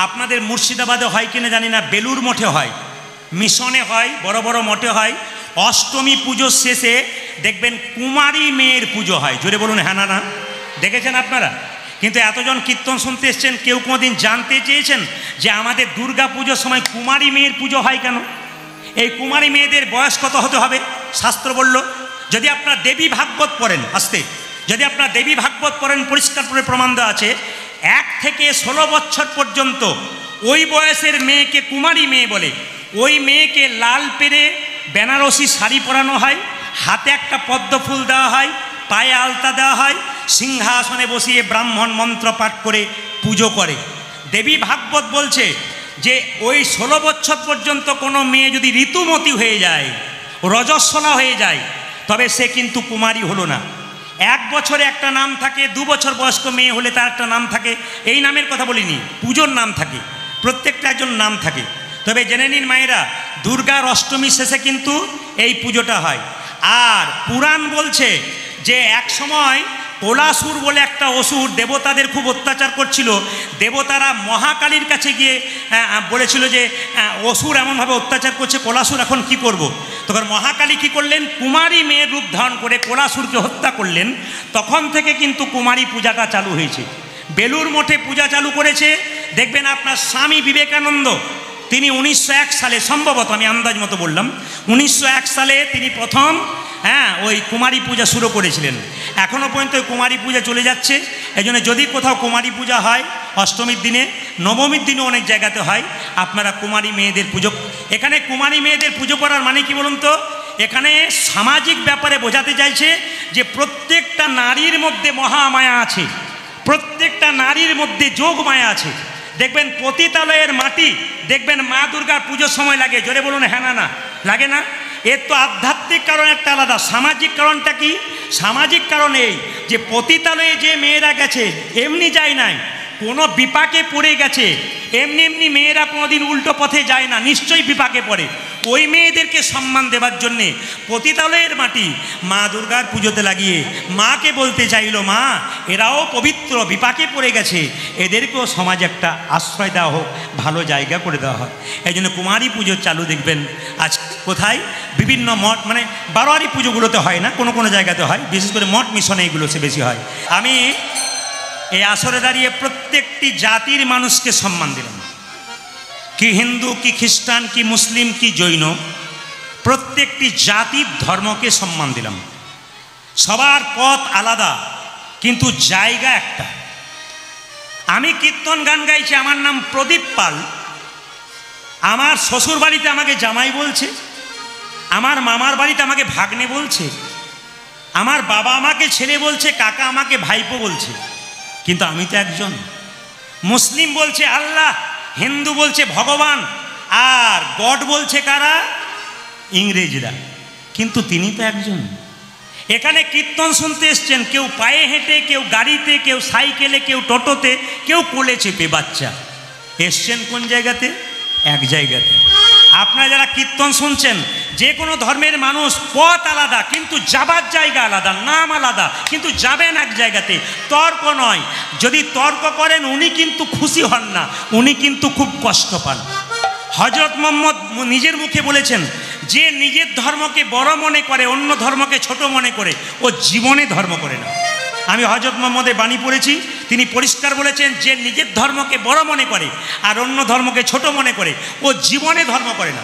আপনাদের মুর্শিদাবাদে হয় কিনা জানি না, বেলুর মঠে হয়, মিশনে হয়, বড় বড় মঠে হয়। অষ্টমী পুজোর শেষে দেখবেন কুমারী মেয়ের পুজো হয়। জোরে বলুন হ্যাঁ না না, দেখেছেন আপনারা? কিন্তু এতজন কীর্তন শুনতে এসছেন, কেউ কোনোদিন জানতে চেয়েছেন যে আমাদের দুর্গা পুজোর সময় কুমারী মেয়ের পুজো হয় কেন? এই কুমারী মেয়েদের বয়স কত হতে হবে? শাস্ত্র বলল, যদি আপনার দেবী ভাগবত পড়েন, আসতে যদি আপনার দেবী ভাগবত পড়েন, পরিষ্কার করে প্রমাণ দেওয়া আছে 1 থেকে 16 বছর পর্যন্ত ওই বয়সের মেয়েকে কুমারী মেয়ে বলে। ওই মেয়েকে লাল পেরে বেনারসি শাড়ি পরানো হয়, হাতে একটা পদ্ম ফুল দেওয়া হয়, পায়ে আলতা দেওয়া হয়, সিংহাসনে বসিয়ে ব্রাহ্মণ মন্ত্র পাঠ করে পুজো করে। দেবী ভাগবত বলছে যে ওই 16 বছর পর্যন্ত কোনো মেয়ে যদি ঋতুমতী হয়ে যায়, রজস্বলা হয়ে যায়, তবে সে কিন্তু কুমারী হলো না। 1 বছরে একটা নাম থাকে, 2 বছর বয়স্ক মেয়ে হলে তার একটা নাম থাকে। এই নামের কথা বলিনি, পুজোর নাম থাকে, প্রত্যেকটা একজন নাম থাকে। তবে জেনে নিন মায়েরা, দুর্গার অষ্টমী শেষে কিন্তু এই পুজোটা হয়। আর পুরাণ বলছে যে এক সময় কোলাসুর বলে একটা অসুর দেবতাদের খুব অত্যাচার করছিল। দেবতারা মহাকালীর কাছে গিয়ে বলেছিল যে অসুর এমনভাবে অত্যাচার করছে, কোলাসুর এখন কি করব। তখন মহাকালী কি করলেন, কুমারী মেয়ের রূপ ধারণ করে কোলাসুরকে হত্যা করলেন। তখন থেকে কিন্তু কুমারী পূজাটা চালু হয়েছে। বেলুর মঠে পূজা চালু করেছে দেখবেন আপনার স্বামী বিবেকানন্দ। তিনি 1901 সালে, সম্ভবত আমি আন্দাজ মতো বললাম, 1901 সালে তিনি প্রথম ওই কুমারী পূজা শুরু করেছিলেন। এখনও পর্যন্ত ওই কুমারী পূজা চলে যাচ্ছে। এই জন্য যদি কোথাও কুমারী পূজা হয় অষ্টমীর দিনে, নবমীর দিনও অনেক জায়গাতে হয়, আপনারা কুমারী মেয়েদের পুজো। এখানে কুমারী মেয়েদের পুজো করার মানে কি বলুন তো? এখানে সামাজিক ব্যাপারে বোঝাতে চাইছে যে প্রত্যেকটা নারীর মধ্যে মহামায়া আছে, প্রত্যেকটা নারীর মধ্যে যোগমায়া আছে। দেখবেন পতিতালয়ের মাটি দেখবেন মা দুর্গার পুজোর সময় লাগে। জোরে বলুন হ্যাঁ না না, লাগে না? এর তো আধ্যাত্মিক কারণ একটা আলাদা। সামাজিক কারণটা কি? সামাজিক কারণ এই যে পতিতালয়ে যে মেয়েরা গেছে এমনি যায় নাই, কোনো বিপাকে পড়ে গেছে। এমনি এমনি মেয়েরা কোনোদিন উল্টো পথে যায় না, নিশ্চয়ই বিপাকে পড়ে। ওই মেয়েদেরকে সম্মান দেওয়ার জন্যে পতিতালয়ের মাটি মা দুর্গার পুজোতে লাগিয়ে মাকে বলতে চাইল, মা এরাও পবিত্র, বিপাকে পড়ে গেছে, এদেরকেও সমাজে একটা আশ্রয় দেওয়া হোক, ভালো জায়গা করে দেওয়া হয়। এই জন্য কুমারী পুজো চালু দেখবেন আজ কোথায় বিভিন্ন মঠ, মানে বারোয়ারি পুজোগুলোতে হয় না, কোনো কোনো জায়গাতে হয়, বিশেষ করে মঠ মিশনে এগুলো সে বেশি হয়। আমি এই আসরে দাঁড়িয়ে প্রত্যেকটি জাতির মানুষকে সম্মান দিলাম, কি হিন্দু, কি খ্রিস্টান, কি মুসলিম, কি জৈন, প্রত্যেকটি জাতির ধর্মকে সম্মান দিলাম। সবার পথ আলাদা কিন্তু জায়গা একটা। আমি কীর্তন গান গাইছি, আমার নাম প্রদীপ পাল। আমার শ্বশুর বাড়িতে আমাকে জামাই বলছে, আমার মামার বাড়িতে আমাকে ভাগ্নে বলছে, আমার বাবা আমাকে ছেলে বলছে, কাকা আমাকে ভাইপো বলছে। কিন্তু আমি তো একজন। মুসলিম বলছে আল্লাহ, হিন্দু বলছে ভগবান, আর গড বলছে কারা? ইংরেজরা। কিন্তু তিনি তো একজন। এখানে কীর্তন শুনতে এসছেন, কেউ পায়ে হেঁটে, কেউ গাড়িতে, কেউ সাইকেলে, কেউ টোটোতে, কেউ কোলে চেপে বাচ্চা। এসছেন কোন জায়গাতে? এক জায়গাতে। আপনারা যারা কীর্তন শুনছেন, যে কোনো ধর্মের মানুষ, পথ আলাদা কিন্তু যাবার জায়গা আলাদা, নাম আলাদা কিন্তু যাবেন এক জায়গাতে। তর্ক নয়। যদি তর্ক করেন উনি কিন্তু খুশি হন না, উনি কিন্তু খুব কষ্ট পান। হযরত মুহাম্মদ নিজের মুখে বলেছেন, যে নিজের ধর্মকে বড় মনে করে, অন্য ধর্মকে ছোট মনে করে, ও জীবনে ধর্ম করে না। আমি হযরত মুহাম্মদের বাণী পড়েছি, তিনি পরিষ্কার বলেছেন, যে নিজের ধর্মকে বড় মনে করে আর অন্য ধর্মকে ছোট মনে করে, ও জীবনে ধর্ম করে না।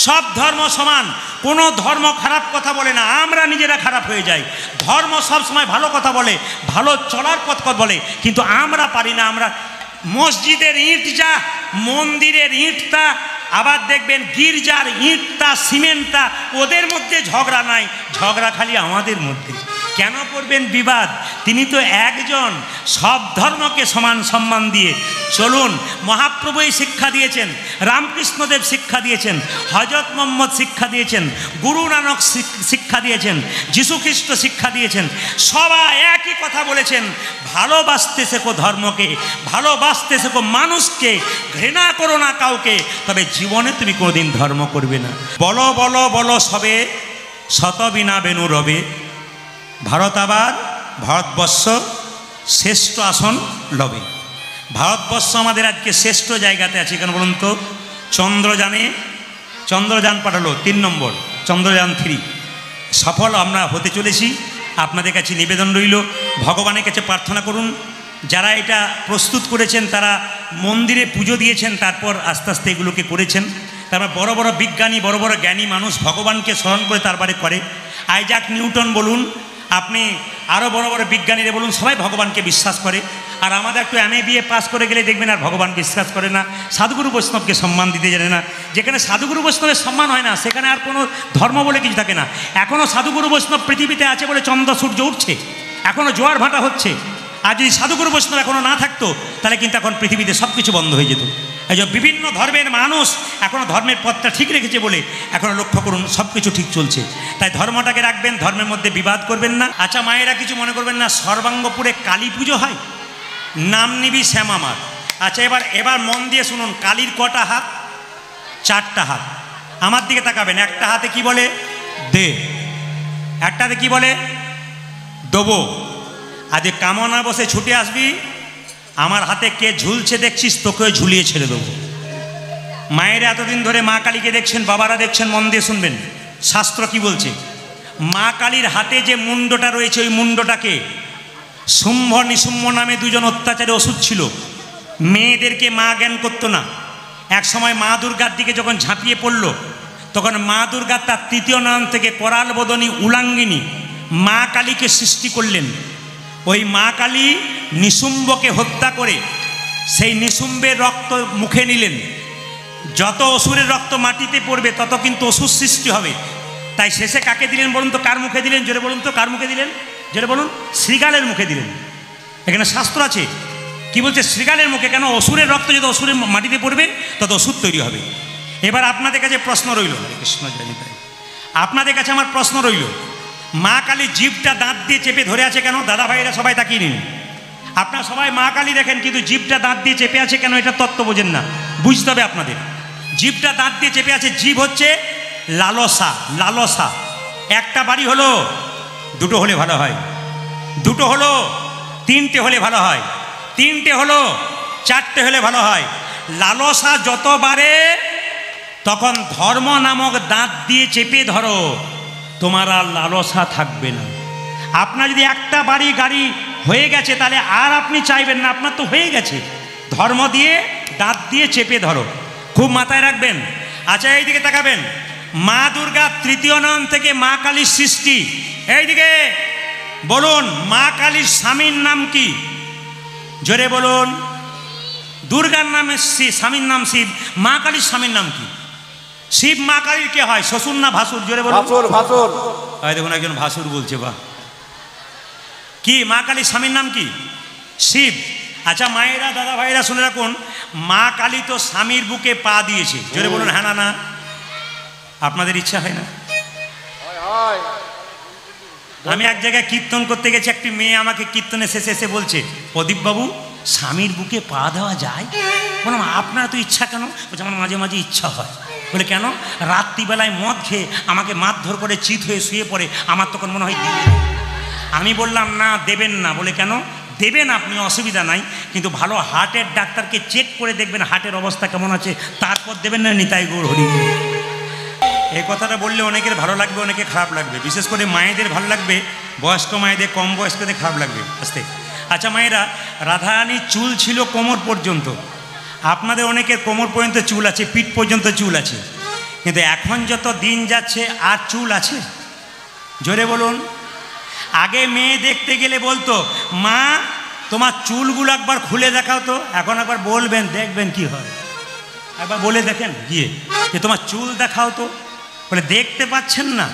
সব ধর্ম সমান, কোনো ধর্ম খারাপ কথা বলে না, আমরা নিজেরা খারাপ হয়ে যাই। ধর্ম সব সময় ভালো কথা বলে, ভালো চলার পথ বলে, কিন্তু আমরা পারি না। আমরা মসজিদের ইট যা, মন্দিরের ইটটা, আবার দেখবেন গির্জার ইটটা, সিমেন্টটা, ওদের মধ্যে ঝগড়া নাই, ঝগড়া খালি আমাদের মধ্যে। কেন করবেন বিবাদ? তিনি তো একজন। সব ধর্মকে সমান সম্মান দিয়ে চলুন। মহাপ্রভুই শিক্ষা দিয়েছেন, রামকৃষ্ণদেব শিক্ষা দিয়েছেন, হযরত মুহাম্মদ শিক্ষা দিয়েছেন, গুরু নানক শিক্ষা দিয়েছেন, যীশুখ্রিস্ট শিক্ষা দিয়েছেন। সবাই একই কথা বলেছেন, ভালোবাসতে শেখো ধর্মকে, ভালোবাসতে শেখো মানুষকে, ঘৃণা করো না কাউকে, তবে জীবনে তুমি কোনোদিন ধর্ম করবে না। বলো বলো বলো সবে, শত বিনা বেনু রবে, ভারত আবার ভারতবর্ষ শ্রেষ্ঠ আসন লবে। ভারতবর্ষ আমাদের আজকে শ্রেষ্ঠ জায়গাতে আছে, কেন বলুন তো? চন্দ্রযান পাঠালো 3 নম্বর, চন্দ্রযান 3 সফল আমরা হতে চলেছি। আপনাদের কাছে নিবেদন রইল, ভগবানের কাছে প্রার্থনা করুন। যারা এটা প্রস্তুত করেছেন তারা মন্দিরে পুজো দিয়েছেন, তারপর আস্তে আস্তে এগুলোকে করেছেন। তারপর বড় বড় বিজ্ঞানী, বড় বড় জ্ঞানী মানুষ ভগবানকে স্মরণ করে তারপরে করে। আইজাক নিউটন বলুন, আপনি আরও বড় বড় বিজ্ঞানীরা বলুন, সবাই ভগবানকে বিশ্বাস করে। আর আমাদের একটু MA BA পাস করে গেলে দেখবেন আর ভগবান বিশ্বাস করে না, সাধুগুরু বৈষ্ণবকে সম্মান দিতে জানে না। যেখানে সাধুগুরু বৈষ্ণবের সম্মান হয় না সেখানে আর কোনো ধর্ম বলে কিছু থাকে না। এখনও সাধুগুরু বৈষ্ণব পৃথিবীতে আছে বলে চন্দ্র সূর্য উঠছে, এখনও জোয়ার ভাটা হচ্ছে। আর যদি সাধুগুরু বৈষ্ণব এখনও না থাকতো তাহলে কিন্তু এখন পৃথিবীতে সব কিছু বন্ধ হয়ে যেত। এই যে বিভিন্ন ধর্মের মানুষ এখনও ধর্মের পথটা ঠিক রেখেছে বলে এখনও লক্ষ্য করুন সব কিছু ঠিক চলছে। তাই ধর্মটাকে রাখবেন, ধর্মের মধ্যে বিবাদ করবেন না। আচ্ছা মায়েরা কিছু মনে করবেন না, সর্বাঙ্গপুরে কালী পুজো হয়, নাম নিবি শ্যামামার। আচ্ছা এবার মন দিয়ে শুনুন, কালীর কটা হাত? 4টা হাত। আমার দিকে তাকাবেন, একটা হাতে কি বলে? দে। একটা হাতে কি বলে? দেবো। আজ কামনা বসে ছুটে আসবি, আমার হাতে কে ঝুলছে দেখছিস, তোকেও ঝুলিয়ে ছেড়ে দেবো। মায়েরা এতদিন ধরে মা কালীকে দেখছেন, বাবারা দেখছেন, মন দিয়ে শুনবেন শাস্ত্র কি বলছে। মা কালীর হাতে যে মুন্ডটা রয়েছে, ওই মুন্ডটাকে শুম্ভ নিশুম্ভ নামে 2 জন অত্যাচারী ওষুধ ছিল। মেয়েদেরকে মা জ্ঞান করতো না। এক সময় মা দুর্গার দিকে যখন ঝাঁপিয়ে পড়ল, তখন মা দুর্গা তার 3য় নাম থেকে করাল বদনী উলাঙ্গিনী মা কালীকে সৃষ্টি করলেন। ওই মা কালী নিশুম্ভকে হত্যা করে সেই নিশুম্ভের রক্ত মুখে নিলেন। যত অসুরের রক্ত মাটিতে পড়বে তত কিন্তু অসুর সৃষ্টি হবে। তাই শেষে কাকে দিলেন বলুন তো? কার মুখে দিলেন? জোরে বলুন তো, কার মুখে দিলেন? জোরে বলুন। শ্রীগালের মুখে দিলেন। এখানে শাস্ত্র আছে কি বলছে? শ্রীগালের মুখে। কেন? অসুরের রক্ত যত অসুরের মাটিতে পড়বে তত অসুর তৈরি হবে। এবার আপনাদের কাছে প্রশ্ন রইল, হরে কৃষ্ণ জয় নিতাই, আপনাদের কাছে আমার প্রশ্ন রইল, মা কালীর জিভটা দাঁত দিয়ে চেপে ধরে আছে কেন? দাদা ভাইরা সবাই তাকিয়ে নিন। আপনারা সবাই মা কালী দেখেন, কিন্তু জিভটা দাঁত দিয়ে চেপে আছে কেন? এটা তত্ত্ব বোঝেন না, বুঝতে হবে আপনাদের। জিভটা দাঁত দিয়ে চেপে আছে, জীব হচ্ছে লালসা। লালসা। একটা বাড়ি হলো, 2টো হলে ভালো হয়, 2টো হলো 3টে হলে ভালো হয়, 3টে হলো 4টে হলে ভালো হয়। লালসা যত বাড়ে তখন ধর্ম নামক দাঁত দিয়ে চেপে ধরো, তোমার আর লালসা থাকবে না। আপনার যদি একটা বাড়ি গাড়ি হয়ে গেছে তাহলে আর আপনি চাইবেন না, আপনার তো হয়ে গেছে। ধর্ম দিয়ে দাঁত দিয়ে চেপে ধরো, খুব মাথায় রাখবেন। আচ্ছা এইদিকে তাকাবেন, মা দুর্গা 3য় নাম থেকে মা কালীর সৃষ্টি। এইদিকে বলুন, মা কালীর স্বামীর নাম কি? জোরে বলুন। দুর্গার নামে স্বামীর নাম শিব, মা কালীর স্বামীর নাম কি? শিব। মা কালীর কে হয়, শ্বশুর না ভাসুর? জোরে বলুন। ভাসুর। দেখুন একজন ভাসুর বলছে, বাহ। কি মা কালীর স্বামীর নাম কি? শিব। আচ্ছা মায়েরা, দাদা ভাইরা শুনে রাখুন, মা কালী তো স্বামীর বুকে পা দিয়েছে। জোরে বলুন হ্যাঁ না না? আপনাদের ইচ্ছা হয় না? আমি এক জায়গায় কীর্তন করতে গেছি, একটি মেয়ে আমাকে কীর্তনে শেষে এসে বলছে, প্রদীপ বাবু স্বামীর বুকে পা দেওয়া যায়? বললাম আপনার তো ইচ্ছা কেন? বলছে আমার মাঝে মাঝে ইচ্ছা হয়। বলে কেন? রাত্রিবেলায় মদ খেয়ে আমাকে মারধর করে চিত হয়ে শুয়ে পড়ে, আমার তখন মনে হয় দিবে। আমি বললাম না, দেবেন না। বলে কেন? দেবেন আপনি, অসুবিধা নাই, কিন্তু ভালো হার্টের ডাক্তারকে চেক করে দেখবেন হার্টের অবস্থা কেমন আছে, তারপর দেবেন না। নিতাই গৌর হরি। এই কথাটা বললে অনেকের ভালো লাগবে, অনেকে খারাপ লাগবে। বিশেষ করে মায়েদের ভালো লাগবে, বয়স্ক মায়েদের, কম বয়স্কদের খারাপ লাগবে আস্তে। আচ্ছা মায়েরা, রাধারানীর চুল ছিল কোমর পর্যন্ত। আপনাদের অনেকের কোমর পর্যন্ত চুল আছে, পিঠ পর্যন্ত চুল আছে, কিন্তু এখন যত দিন যাচ্ছে আর চুল আছে? জোরে বলুন। আগে মেয়ে দেখতে গেলে বলতো, মা তোমার চুলগুলো একবার খুলে দেখাও তো। এখন একবার বলবেন, দেখবেন কি হয়। একবার বলে দেখেন গিয়ে যে তোমার চুল দেখাও তো। বলে দেখতে পাচ্ছেন না?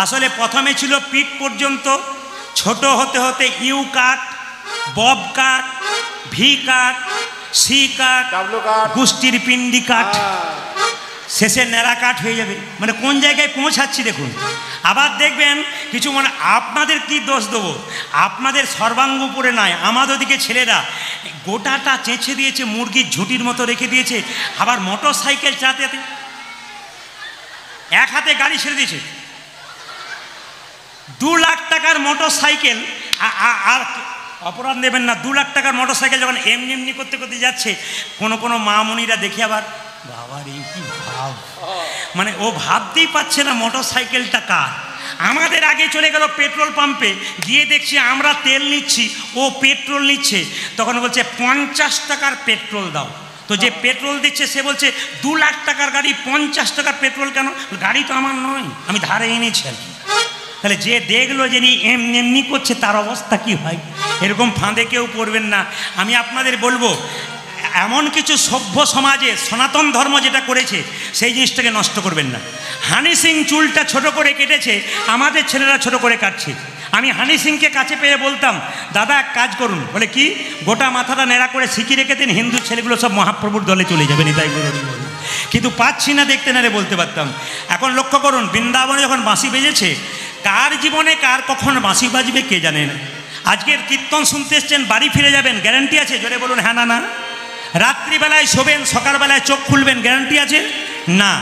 আসলে প্রথমে ছিল পিঠ পর্যন্ত, ছোট হতে হতে U cut, bob cut, V cut, C cut, গুষ্টির পিন্ডি কাট, শেষে ন্যাড়া কাট হয়ে যাবে। মানে কোন জায়গায় পৌঁছাচ্ছি দেখুন। আবার দেখবেন কিছু, মানে আপনাদের কি দোষ দেবো, আপনাদের সর্বাঙ্গ উপরে নয়, আমাদের দিকে ছেলেরা গোটাটা চেঁচে দিয়েছে, মুরগির ঝুঁটির মতো রেখে দিয়েছে। আবার মোটর সাইকেল চালাতে এক হাতে গাড়ি ছেড়ে দিয়েছে। 2 লাখ টাকার মোটর সাইকেল আর অপরাধ নেবেন না। 2 লাখ টাকার মোটর সাইকেল যখন এমনি এমনি করতে করতে যাচ্ছে, কোনো মামুনিরা দেখে আবার বাবার এই কি ভাব, মানে ও ভাবতেই পারছে না মোটর সাইকেলটা কার। আমাদের আগে চলে গেল পেট্রোল পাম্পে, গিয়ে দেখছি আমরা তেল নিচ্ছি, ও পেট্রোল নিচ্ছে। তখন বলছে 50 টাকার পেট্রোল দাও। তো যে পেট্রোল দিচ্ছে সে বলছে 2 লাখ টাকার গাড়ি 50 টাকার পেট্রোল কেন? গাড়ি তো আমার নয়, আমি ধারে এনেছি আর কি। তাহলে যে দেখলো যে এমনি এমনি করছে তার অবস্থা কি হয়? এরকম ফাঁদে কেউ পড়বেন না। আমি আপনাদের বলবো, এমন কিছু সভ্য সমাজে সনাতন ধর্ম যেটা করেছে সেই জিনিসটাকে নষ্ট করবেন না। হানি সিং চুলটা ছোট করে কেটেছে, আমাদের ছেলেরা ছোট করে কাটছে। আমি হানি সিংকে কাছে পেয়ে বলতাম, দাদা এক কাজ করুন। বলে কি? গোটা মাথাটা নেড়া করে শিখি রেখে দিন, হিন্দু ছেলেগুলো সব মহাপ্রভুর দলে চলে যাবে, নিতাই গৌর হরি বল। কিন্তু পাচ্ছি না দেখতে, নারে বলতে পারতাম। এখন লক্ষ্য করুন, বৃন্দাবনে যখন বাঁশি বেজেছে, কার জীবনে কার কখন বাঁশি বাজবে কে জানে না। আজকের কীর্তন শুনতে এসছেন, বাড়ি ফিরে যাবেন, গ্যারান্টি আছে? জোরে বলুন হ্যাঁ না না। রাত্রিবেলায় শোবেন, সকালবেলায় চোখ খুলবেন, গ্যারান্টি আছে? না।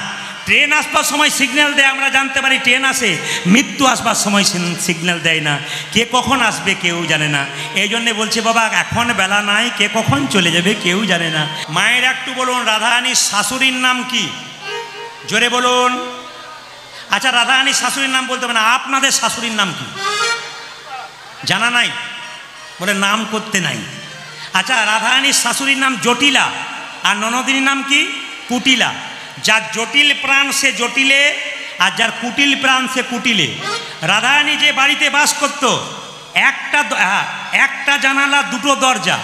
ট্রেন আসবার সময় সিগন্যাল দেয়, আমরা জানতে পারি ট্রেন আসে। মৃত্যু আসবার সময় সিগন্যাল দেয় না, কে কখন আসবে কেউ জানে না। এই জন্যে বলছে বাবা এখন বেলা নাই, কে কখন চলে যাবে কেউ জানে না। মায়ের একটু বলুন, রাধারানীর শাশুড়ির নাম কি? জোরে বলুন। আচ্ছা, রাধারানীর শাশুড়ির নাম বলতে হবে না, আপনাদের শাশুড়ির নাম কি জানা নাই? বলে নাম করতে নাই। আচ্ছা, রাধারানীর শাশুড়ির নাম জটিলা, আর ননদিনীর নাম কি? কুটিলা। যার জটিল প্রাণ সে জটিলে, আর যার কুটিল প্রাণ সে কুটিলে। রাধারানী যে বাড়িতে বাস করত, একটা জানালা দুটো দরজা,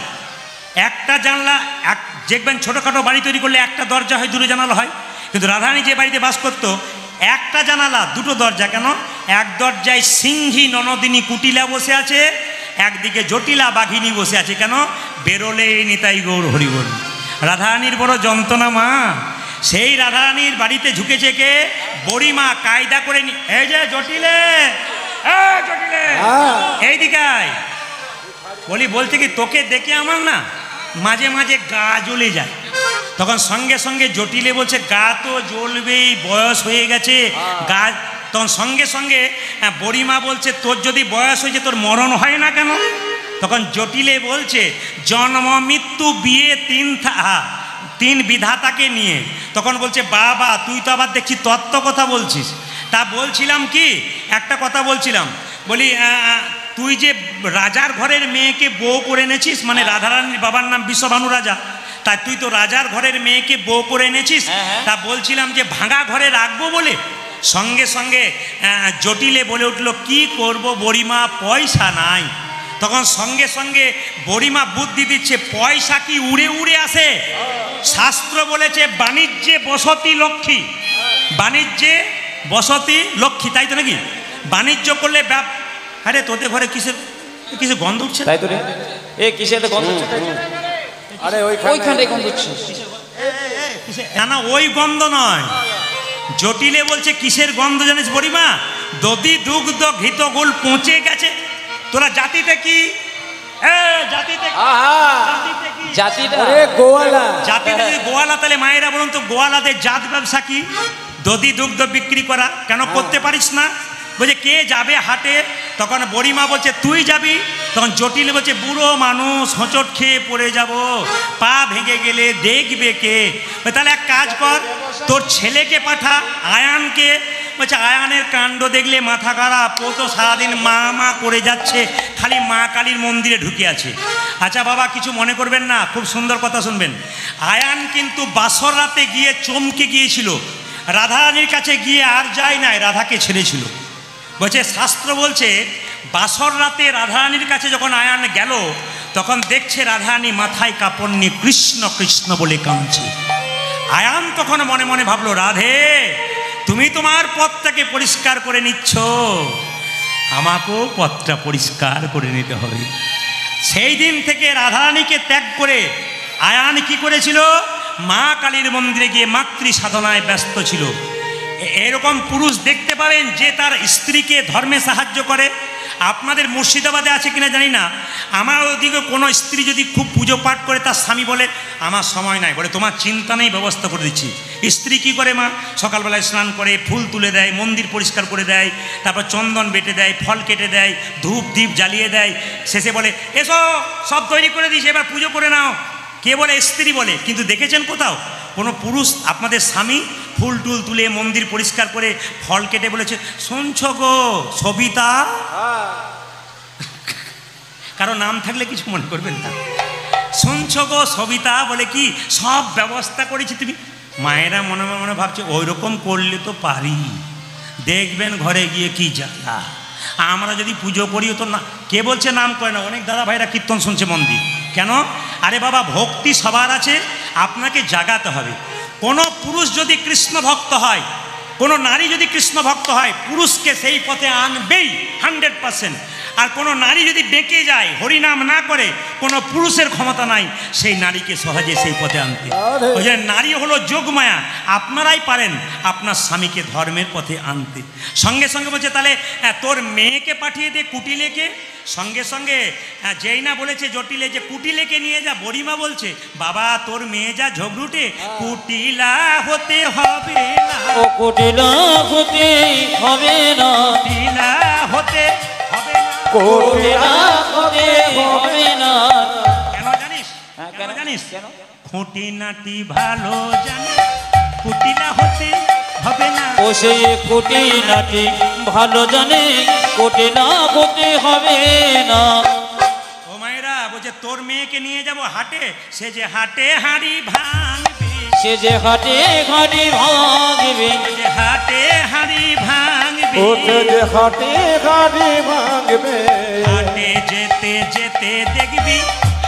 একটা জানলা দেখবেন ছোটোখাটো বাড়ি তৈরি করলে একটা দরজা হয়, দুটো জানালা হয়। কিন্তু রাধারানী যে বাড়িতে বাস করত, একটা জানালা দুটো দরজা। কেন? এক দরজায় সিংহী ননদিনী কুটিলা বসে আছে, একদিকে জটিলা বাঘিনী বসে আছে। কেন? বেরোলে নিতাই গৌর হরি বল। রাধারানীর বড় যন্ত্রণা মা। সেই রাধারানীর বাড়িতে ঝুঁকেছে কে? বড়িমা কায়দা করে এই যে জটিলে, জটিলে এই দিকায় বলছে কি তোকে দেখে আমার না মাঝে মাঝে গা জ্বলে যায়। তখন সঙ্গে সঙ্গে জটিলে বলছে গা তো জ্বলবেই, বয়স হয়ে গেছে গা। তখন সঙ্গে সঙ্গে বড়িমা বলছে তোর যদি বয়স হয়েছে তোর মরণ হয় না কেন? তখন জটিলে বলছে জন্ম মৃত্যু বিয়ে তিন বিধাতাকে নিয়ে। তখন বলছে বাবা তুই তো আবার দেখছি তত্ত্ব কথা বলছিস। তা বলছিলাম কি, একটা কথা বলছিলাম, বলি তুই যে রাজার ঘরের মেয়েকে বউ করে এনেছিস, মানে রাধারানীর বাবার নাম বিশ্বভানু রাজা, তা তুই তো রাজার ঘরের মেয়েকে বউ করে এনেছিস, তা বলছিলাম যে ভাঙা ঘরে রাখবো বলে। সঙ্গে সঙ্গে জটিলে বলে উঠল কি করব বড়িমা, পয়সা নাই। তখন সঙ্গে সঙ্গে বড়িমা বুদ্ধি দিচ্ছে, পয়সা কি উড়ে উড়ে আসে? শাস্ত্র বলেছে বাণিজ্যে বসতি লক্ষ্মী, বাণিজ্যে বসতি লক্ষ্মী, তাই তো নাকি? বাণিজ্য করলে আরে তোদের ঘরে কিসের গন্ধ উঠছে? তাই তো রে, এ কিসের গন্ধ উঠছে? আরে ওইখানে গন্ধ উঠছে না, না ওই গন্ধ নয়। জটিলে বলছে কিসের গন্ধ জানিস বড়িমা? দধি দুগ্ধ ঘৃত গোল পচে গেছে। তোরা জাতিতে কি? জাতিতে গোয়ালা, তাহলে মায়েরা বলুন তো গোয়ালাদের জাত ব্যবসা কি? দধি দুগ্ধ বিক্রি করা। কেন করতে পারিস না? বলছে কে যাবে হাটে? তখন বড়িমা বলছে তুই যাবি। তখন জটিল বলছে বুড়ো মানুষ, হোঁচট খেয়ে পড়ে যাব, পা ভেঙে গেলে দেখবে কে? তাহলে এক কাজ কর, তোর ছেলেকে পাঠা, আয়ানকে। বলছে আয়ানের কাণ্ড দেখলে মাথা খারাপ, ও তো সারাদিন মা মা করে যাচ্ছে, খালি মা কালীর মন্দিরে ঢুকে আছে। আচ্ছা বাবা কিছু মনে করবেন না, খুব সুন্দর কথা শুনবেন। আয়ান কিন্তু বাসর রাতে গিয়ে চমকে গিয়েছিল, রাধারানীর কাছে গিয়ে আর যায় নাই, রাধাকে ছেড়েছিল। বলছে শাস্ত্র বলছে বাসর রাতে রাধারানীর কাছে যখন আয়ান গেল, তখন দেখছে রাধারানী মাথায় কাপড় নিয়ে কৃষ্ণ কৃষ্ণ বলে কাঁদছে। আয়ান তখন মনে মনে ভাবলো, রাধে তুমি তোমার পথটাকে পরিষ্কার করে নিচ্ছ, আমাকেও পথটা পরিষ্কার করে নিতে হবে। সেই দিন থেকে রাধারানীকে ত্যাগ করে আয়ান কি করেছিল? মা কালীর মন্দিরে গিয়ে মাতৃ সাধনায় ব্যস্ত ছিল। এরকম পুরুষ দেখতে পাবেন যে তার স্ত্রীকে ধর্মে সাহায্য করে, আপনাদের মুর্শিদাবাদে আছে কিনা জানি না, আমার ওদিকে কোনো স্ত্রী যদি খুব পুজো পাঠ করে তার স্বামী বলে আমার সময় নাই, বলে তোমার চিন্তা নেই, ব্যবস্থা করে দিচ্ছি। স্ত্রী কী করে মা, সকালবেলায় স্নান করে ফুল তুলে দেয়, মন্দির পরিষ্কার করে দেয়, তারপর চন্দন বেটে দেয়, ফল কেটে দেয়, ধূপ দ্বীপ জ্বালিয়ে দেয়, শেষে বলে এসো সব তৈরি করে দিয়েছি এবার পুজো করে নাও। কে বলে? স্ত্রী বলে। কিন্তু দেখেছেন কোথাও কোনো পুরুষ আপনাদের স্বামী ফুল টুল তুলে মন্দির পরিষ্কার করে ফল কেটে বলেছে শুনছ গো সবিতা? কারো নাম থাকলে কিছু মনে করবেন না। শুনছ গো সবিতা বলে কি সব ব্যবস্থা করেছি তুমি। মায়েরা মনে মনে ভাবছে ওই রকম করলে তো পারি, দেখবেন ঘরে গিয়ে কি জ্বালা। আমরা যদি পুজো করিও তো না, কে বলছে নাম করে না? অনেক দাদা ভাইরা কীর্তন শুনছে মন্দির। কেন? আরে বাবা ভক্তি সবার আছে, আপনাকে জাগাতে হবে। কোনো পুরুষ যদি কৃষ্ণ ভক্ত হয়, কোনো নারী যদি কৃষ্ণ ভক্ত হয়, পুরুষকে সেই পথে আনবেই 100%। আর কোনো নারী যদি বেঁকে যায়, হরিনাম না করে, কোনো পুরুষের ক্ষমতা নাই সেই নারীকে সহজে সেই পথে আনতে। ওই যে নারী হলো যোগমায়া, আপনারাই পারেন আপনার স্বামীকে ধর্মের পথে আনতে। সঙ্গে সঙ্গে বলছে তাহলে তোর মেয়েকে পাঠিয়ে দে কুটিলেকে। সঙ্গে সঙ্গে যেই না বলেছে জটিলে যে কুটিলেকে নিয়ে যা, বড়িমা বলছে বাবা তোর মেয়ে যা ঝগড়ুটে, কুটিলা হতে হবে না, ও কুটিলা হতে হবে না, কুটিলা হতে হবে না, কুটিলা হতে হবে না। কেন জানিস? কেন জানিস? কেন? খুঁটি নাটি ভালো জানে, কুটিলা হতে হবে না। ও সে কুটিলাটি ভালো জানে, কুটিলা হতে হবে না। ও মায়েরা বলছে তোর মেয়েকে নিয়ে যাব হাটে, সে যে হাটে হাঁড়ি ভাঙবে, সে যে হাটে হাঁড়ি ভাঙবে, সে যে হাটে হাঁড়ি ভাঙবে, ওঠে যে হাটে হাড়ি ভাঙবে, হাটে যেতে যেতে দেখবি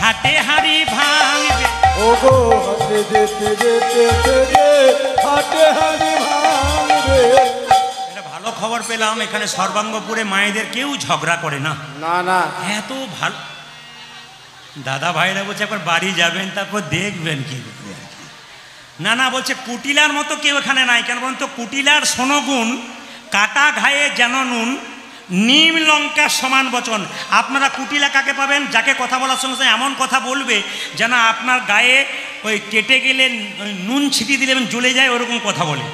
হাটে হাঁড়ি ভাঙবে। ও গো হাটে যেতে যেতে যেতে হাটে হাড়ি ভাঙবে। এটা ভালো খবর পেলাম, এখানে সর্বাঙ্গপুরে মায়েদের কেউ ঝগড়া করে না। না না এত ভালো দাদা ভাইরা বলছে একবার বাড়ি যাবেন তারপর দেখবেন কি। না না বলছে কুটিলার মতো কেউ এখানে নাই। কেন বলুন তো? কুটিলার শোনগুণ, কাটা ঘায়ে যেন নুন, নিম লঙ্কা সমান বচন। আপনারা কুটিলা কাকে পাবেন? যাকে কথা বলার সঙ্গে সঙ্গে এমন কথা বলবে যেন আপনার গায়ে ওই কেটে গেলে নুন ছিটিয়ে দিলে জ্বলে যায়, ওরকম কথা বলে।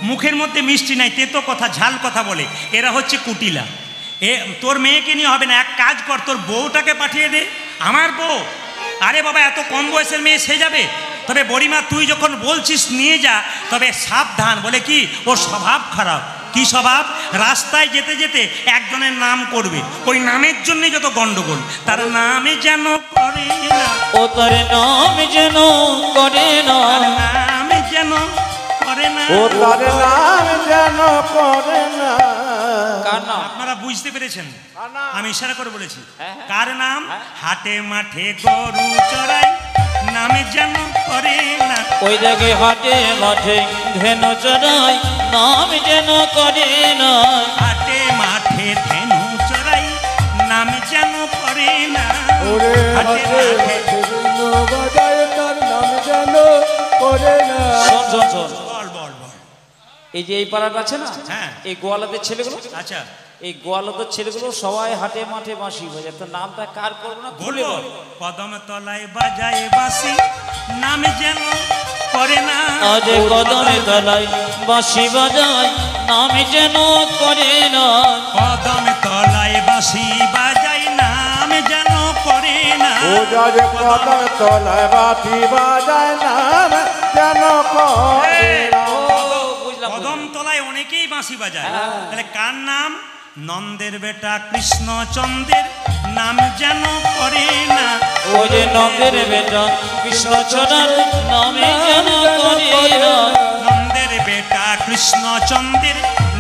মুখের মধ্যে মিষ্টি নাই, তেতো কথা ঝাল কথা বলে, এরা হচ্ছে কুটিলা। তোর মেয়েকে নিয়ে হবে না, এক কাজ কর তোর বউটাকে পাঠিয়ে দে। আমার বউ? আরে বাবা এত কম বয়সের মেয়ে সে যাবে? তবে বড়িমা তুই যখন বলছিস নিয়ে যা, তবে সাবধান। বলে কি? ওর স্বভাব খারাপ। কি স্বভাব? রাস্তায় যেতে যেতে একজনের নাম করবে, ওই নামের জন্য যত গন্ডগোল। তার নামে যেন করে না, ও তার নাম যেন করে না, তার নামে যেন করে না, ও তার নাম যেন করে না। কার নাম? আপনারা বুঝতে পেরেছেন? আমি ইশারা করে বলেছি। হ্যাঁ। কার নাম? হাটে মাঠে গরু চড়াই, নামে যেন করে না। ওই দেখে হাটে মাঠে ধেনু চড়াই, নাম যেন করে না, হাটে মাঠে ধেনু চড়াই, নামে যেন করে না। ওরে হাটে হাটে মাঠে বিভিন্ন বাজায় তার নাম যেন করে না। শোন শোন শোন, বল বল বল। এই যে এই পাড়াটা আছে না, হ্যাঁ। এই গোয়ালাদের ছেলেগুলো, আচ্ছা এই গোয়ালাদের ছেলেগুলো সবাই হাটে মাঠে বাঁশি বাজায়। তো নামটা কার করবো না খুলে বলবো। বল। কদম তলায় বাজায় বাঁশি, নামে যেন করে না। আজ কদমে তলায় বাঁশি বাজায়, নাম যেন করে না। কদম তলায় বাঁশি বাজাই, নাম যেন করে না। ও যার কদম তলায় বাতি বাজায় নাম যেন করে না। ও বুঝলাম, কদম তলায় অনেকেই বাঁশি বাজায়, তাহলে কার নাম? নন্দের বেটা কৃষ্ণচন্দ্রের নাম যেন করে না। ওই যে নন্দের বেটা কৃষ্ণচন্দ্র নামে যেন করে না। নন্দের বেটা কৃষ্ণচন্দ্রের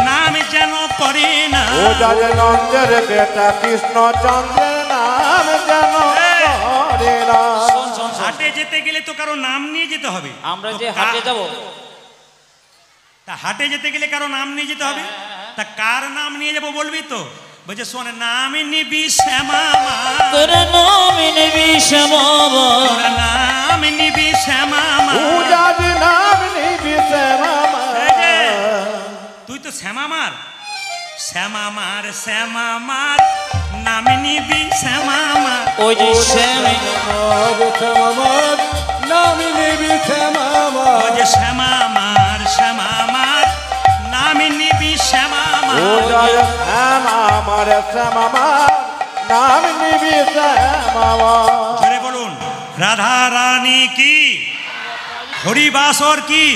নাম যেন করে না। ও যার নন্দের বেটা কৃষ্ণচন্দ্রের নাম যেন করে না। শোন শোন শোন, হাটে যেতে গেলে তো কারো নাম নিয়ে যেতে হবে। আমরা তো যে হাটে যাব, তা হাটে যেতে গেলে কারো নাম নিয়ে যেতে হবে। তা কার নাম নিয়ে যাবো বলবি তো? বলছে শোন, নাম নিবি শ্যামা মা, তোর নাম নিবি শ্যামা মা, তোর নাম নিবি শ্যামা মা। ও যার নাম নিবি শ্যামা মা। এই যে, তুই তো শ্যামা মার, শ্যামামার শ্যামামার নাম নিবি শ্যামামার। ওই যে শ্যামে শ্যামামার নাম নিবি শ্যামামার। ও যে শ্যামামার শ্যামামার নাম নিবি শ্যামামার। ও জয় শ্যামামার শ্যামামার নাম নিবি শ্যামামার। জোরে বলুন রাধা রানী কি, হরিবাসর কি,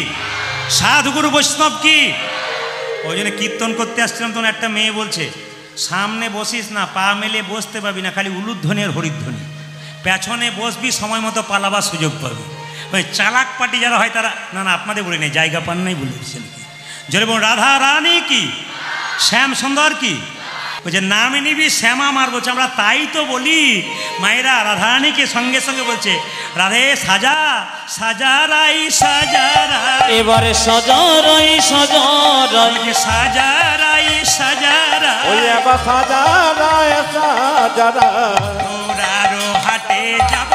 সাধুগুরু বৈষ্ণব কি। ওই জন্য কীর্তন করতে আসছিলাম তখন একটা মেয়ে বলছে, সামনে বসিস না, পা মেলে বসতে পারবি না, খালি উলুধ্বনি আর হরিধ্বনি। পেছনে বসবি, সময় মতো পালাবার সুযোগ পাবি। ওই চালাক পাটি যারা হয় তারা, না না আপনাদের বলে নেই, জায়গা পান নাই বলে দিচ্ছেন। জোরে বলুন রাধা রানী কি, শ্যাম সুন্দর কি। ওই যে নাম নিবি শ্যামামার বলছে, আমরা তাই তো বলি। মায়েরা রাধারানীকে সঙ্গে সঙ্গে বলছে, রাধে সাজা সাজারাই সাজারাই। এবারে সাজারাই সাজারাই, সাজারাই সাজারাই। ওই এবার সাজারায় সাজারায়। তোরারো হাটে যাব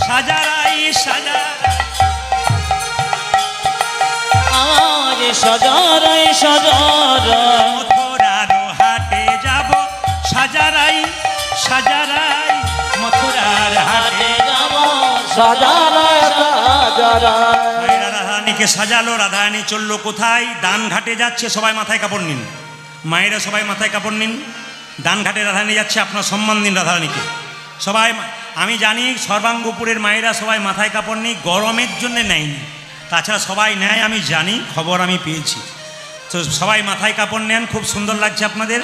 সাজারাই সাজারাই। আমার সাজারাই সাজারাই। মথুরারো হাটে যাব সাজারাই সাজারাই। মথুরার হাটে যাব সাজারায় সাজারায়। মায়েরা রাধারানীকে সাজালো, রাধারানী চললো কোথায়? দান ঘাটে যাচ্ছে, সবাই মাথায় কাপড় নিন। মায়েরা সবাই মাথায় কাপড় নিন, দান ঘাটে রাধারানী যাচ্ছে, আপনার সম্মান দিন রাধারানীকে সবাই। আমি জানি সর্বাঙ্গপুরের মায়েরা সবাই মাথায় কাপড় নিই, গরমের জন্যে নেয়নি, তাছাড়া সবাই নেয় আমি জানি, খবর আমি পেয়েছি। তো সবাই মাথায় কাপড় নেন, খুব সুন্দর লাগছে আপনাদের।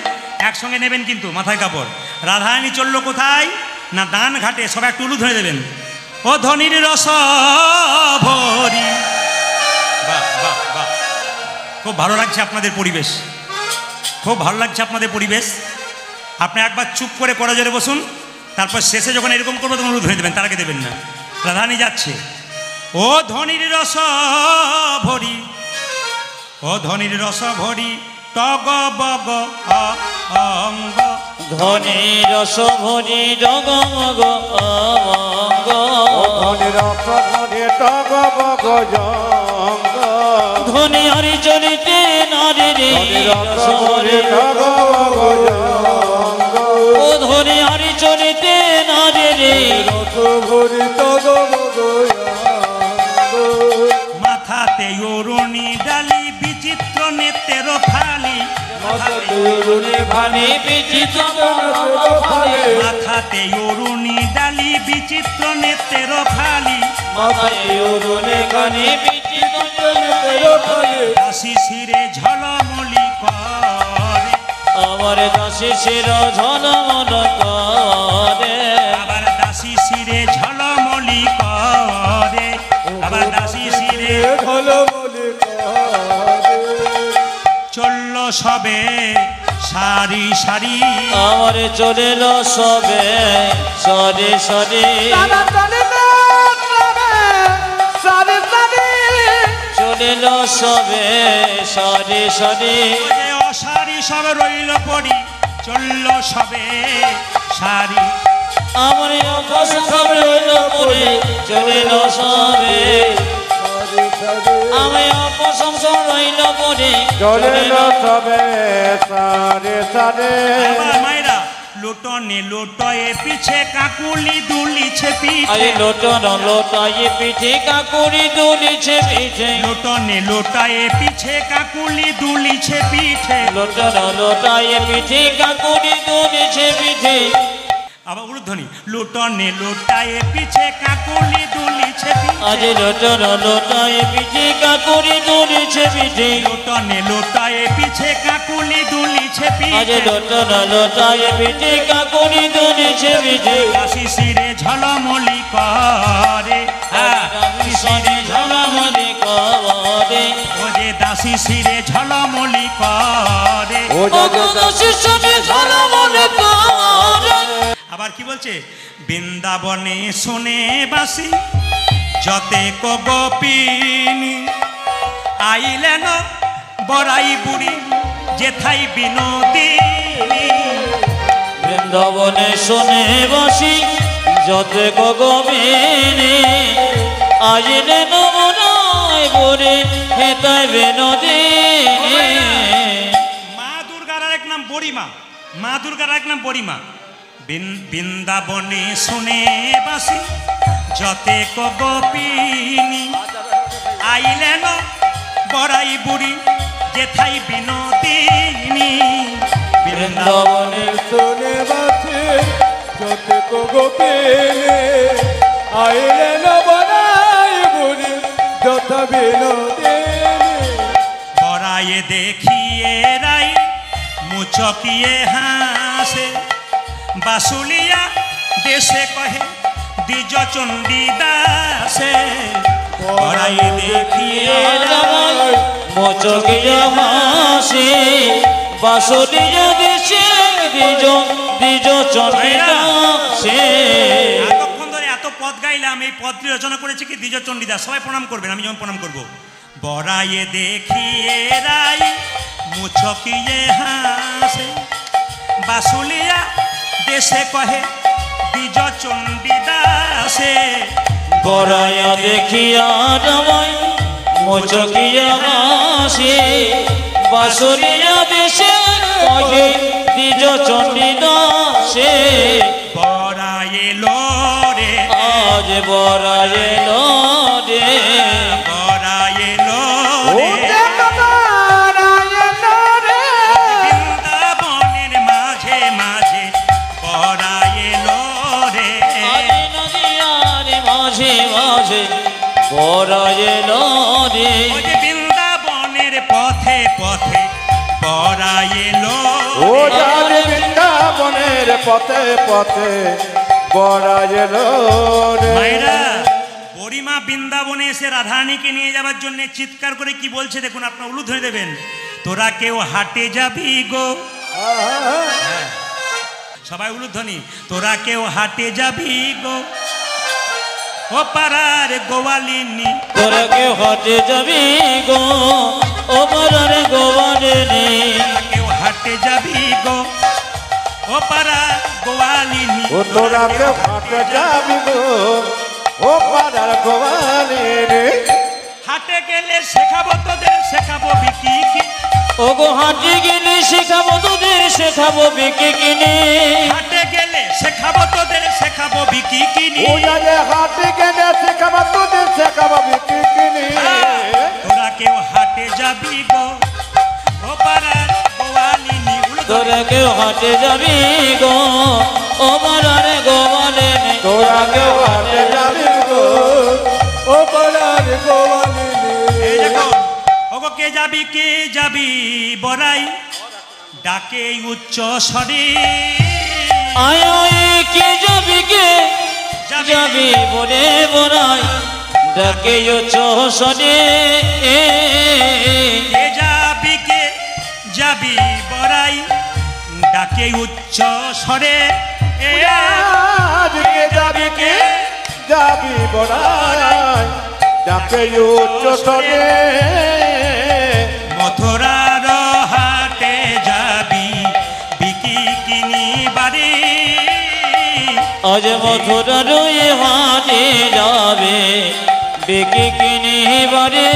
একসঙ্গে নেবেন কিন্তু মাথায় কাপড়। রাধারানী চললো কোথায় না দান ঘাটে, সবাই একটু উলু ধরে দেবেন। ও ধনির রস ভরি। বাহ বাহ বাহ, খুব ভালো লাগছে আপনাদের পরিবেশ, খুব ভালো লাগছে আপনাদের পরিবেশ। আপনি একবার চুপ করে কড়া জোরে বসুন, তারপর শেষে যখন এরকম করবো তখন উলু ধরে দেবেন, তার আগে দেবেন না। রাধারানী যাচ্ছে, ও ধনির রস ভরি, ও ধনির রস ভরি টগ বগ অঙ্গ। ধনী রস ভরি জগমগ অঙ্গ। ধনী রস ভরি টগ বগ অঙ্গ। ধনী হরি চলিতে নারী রে ধনী রস ভরি টগ বগ অঙ্গ। ও ধনী হরি চলিতে নারী রে রস ভরি টগ বগ অঙ্গ। মাথাতে অরুণী ডালি বিচিত্র নেত্রের ফালি। মাথাতে অরুণী ভানি বিচিত্র ফালি। মাথাতে অরুণী ডালি বিচিত্র নেত্রের ফালি। মাথায় উড়ুনে কানি বিচিত্র ফালি। দাসী শিরে ঝলমলি করে। আমার দাসী শির ঝলমল করে। আবার দাসী শিরে ঝলমলি করে। আবার দাসী শিরে ঝলমলি করে। চলল সবে সারি সারি। আমার চলিল সবে সরে সরে। চলিল সবে সরে সরে। যে অসারি সব রইল পড়ি, চলল সবে সারি। আমার অপসব রইল পড়ে চলিল সবে। আমি অপসম রইল পড়ে চলিল সবে সারে সারে। আবার মায়েরা লোটনে লোটয়ে পিছে কাকুলি দুলিছে আরে পিঠে। লোটন লোটায়ে পিঠে কাকুরি দুলিছে পিঠে। লোটনে লোটায়ে পিছে কাকুলি দুলিছে পিঠে। লোটন লোটায়ে পিঠে কাকুরি দুলিছে পিঠে। আবার উলুধ্বনি লোটনে লোটায়ে পিছে কাকুলি দুলিছে আজ পিঠে। লোটন লোটায়ে পিঠে কাকুরি দুলিছে পিঠে। লোটনে লোটায়ে পিছে কাকুলি দুলিছে আজ পিঠে। লোটন লোটায়ে পিঠে কাকুরি দুলিছে পিঠে। দাসী শিরে ঝলমলি করে। দাসী শিরে ঝলমলি করে। ও যে দাসী শিরে ঝলমলি করে। ও দাসী শিরে ঝলমলি করে। আবার কি বলছে? বৃন্দাবনে শোনে বাসি যতে গোপিনী। আইলেন বড়াই বুড়ি যেথাই বিনোদিনী। বৃন্দাবনে শোনে বাসি যতে গোবিনী। আইলে নবনায় বরে হেতায় বিনোদিনী। মা দুর্গার এক মা দুর্গার এক নাম বড়িমা। বৃন্দাবনে শুনে বাসি যতে গোপিনী আইলেন বড়াই বুড়ি যেথাই বিনোদিনী। বৃন্দাবনে শুনে বাসি যতে গোপিনী আইলেন বড়াই বুড়ি যথা বিনোদিনী। বড়াইয়ে দেখিয়ে রাই মুচকিয়ে হাসে বাসুলিয়া দেশে কহে দ্বিজ চণ্ডী দাসে। বড়াইয়ে দেখিয়ে রাই মোচকিয়া হাসি বাসুলিয়া দেশে দ্বিজ চণ্ডী দাসে। এতক্ষণ ধরে এত পদ গাইলাম, এই পদটি রচনা করেছে কি দ্বিজ চণ্ডী দাস। সবাই প্রণাম করবেন, আমি যেমন প্রণাম করবো। বড়াইয়ে দেখিয়ে রাই মুচকিয়ে হাসে বাসুলিয়া দেশে কহে দ্বিজ চণ্ডী দাসে। বড়াইয়া দেখিয়া রামাই মোচকিয়া হাসি বাসুলিয়া দেশে কহে দ্বিজ চণ্ডী দাসে। বড়াই এলো রে, আজ বড়াই এলো রে, বড়াই এলো ও রে, নারায়ণ রে বৃন্দাবনের মাঝে মাঝে বড়াই এলো রে। আজ নদিয়ার মাঝে মাঝে বড়াই এলো রে। ওই যে বৃন্দাবনের পথে পথে বড়াই এলো ও রে। যার বৃন্দাবনের পথে পথে বড়াই এলো রে। মায়েরা, বড়িমা বৃন্দাবনে এসে রাধারানীকে নিয়ে যাবার জন্য চিৎকার করে কি বলছে দেখুন, আপনার উলু ধরে দেবেন। তোরা কেউ হাটে যাবি গো, সবাই উলুধ্বনি। তোরা কেউ হাটে যাবি গো ও পাড়ার গোয়ালিনী। তোরা কেউ হাটে যাবি গো ও পাড়ার গোয়ালিনী। কেউ হাটে যাবি গো ও পাড়ার গোয়ালিনী। ও তোরা কেউ হাটে যাবি গো ও পাড়ার গোয়ালিনী। হাটে গেলে শেখাবো তোদের, শেখাবো বিকি কি। ও গো হাটে গেলে শেখাবো তোদের, শেখাবো বিকি কিনে। হাটে গেলে শেখাবো তোদের, শেখাবো বিকি কিনি। ও যারে হাটে গেলে শেখাবো তোদের শেখাবো বিকি কিনি। তোরা কেউ হাটে যাবি গো ও পাড়ার গোয়ালিনী। তোরা কেউ হাটে যাবি গো ও পাড়ার গোয়ালিনী। তোরা কেউ হাটে যাবি গো ও পাড়ার গোয়ালিনী। এই দেখো, ওগো কে যাবি কে যাবি বড়াই ডাকে উচ্চ স্বরে। আয় আয় কে যাবি কে যাবি বলে বড়াই ডাকে চোষণে। কে যাবি কে যাবি বড়াই ডাকে উচ্চ স্বরে। আজকে যাবি কে যাবি বড়াই ডাকে উচ্চ স্বরে। মথুরার হাটে যাবি বিকি কিনি বাড়ি। আজ মথুরার হাটে যাবে বিকি কিনি বারে।